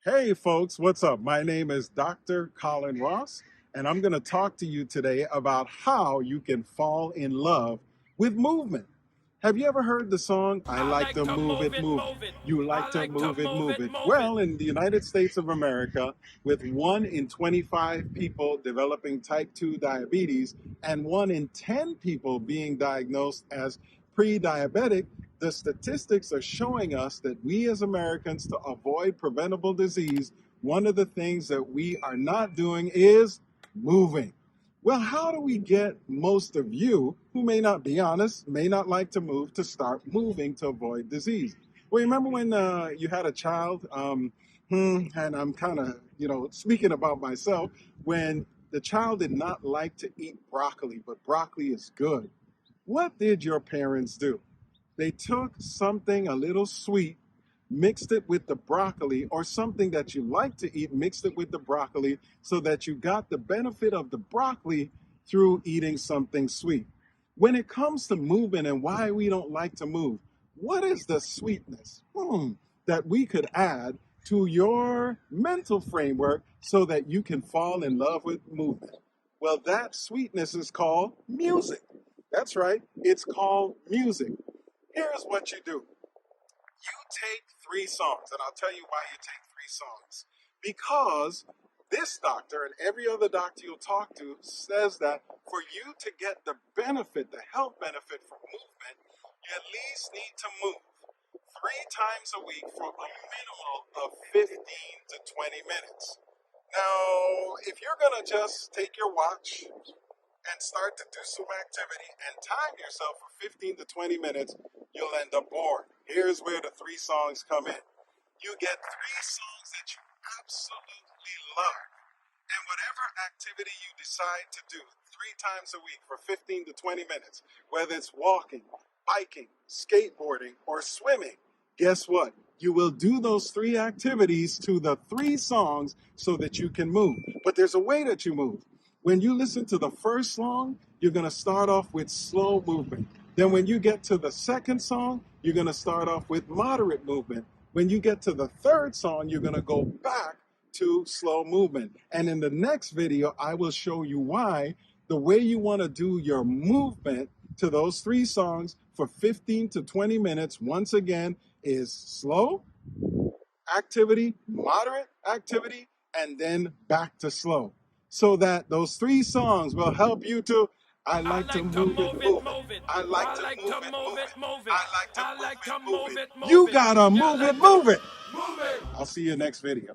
Hey folks, what's up? My name is Dr. Colin Ross, and I'm going to talk to you today about how you can fall in love with movement. Have you ever heard the song, I like to move it, move it? You like to move it, move it. Well, in the United States of America, with 1 in 25 people developing type 2 diabetes and 1 in 10 people being diagnosed as pre-diabetic, the statistics are showing us that we as Americans, to avoid preventable disease, one of the things that we are not doing is moving. Well, how do we get most of you who may not be honest, may not like to move, to start moving to avoid disease? Well, remember when you had a child, and I'm kind of, speaking about myself, when the child did not like to eat broccoli, but broccoli is good. What did your parents do? They took something a little sweet, mixed it with the broccoli, or something that you like to eat, mixed it with the broccoli, so that you got the benefit of the broccoli through eating something sweet. When it comes to moving and why we don't like to move, what is the sweetness that we could add to your mental framework so that you can fall in love with movement? Well, that sweetness is called music. That's right, it's called music. Here's what you do. You take 3 songs, and I'll tell you why you take 3 songs. Because this doctor and every other doctor you'll talk to says that for you to get the benefit, the health benefit from movement, you at least need to move 3 times a week for a minimum of 15 to 20 minutes. Now, if you're going to just take your watch and start to do some activity and time yourself for 15 to 20 minutes, you'll end up bored. Here's where the 3 songs come in. You get 3 songs that you absolutely love. And whatever activity you decide to do 3 times a week for 15 to 20 minutes, whether it's walking, biking, skateboarding, or swimming, guess what? You will do those 3 activities to the 3 songs so that you can move. But there's a way that you move. When you listen to the first song, you're going to start off with slow movement. Then when you get to the second song, you're going to start off with moderate movement. When you get to the third song, you're going to go back to slow movement. And in the next video, I will show you why the way you want to do your movement to those 3 songs for 15 to 20 minutes, once again, is slow activity, moderate activity, and then back to slow. So that those 3 songs will help you to, I like to move it, move it. I like to move it, move it. I like to move it, move it. You gotta move it, move it. I'll see you next video.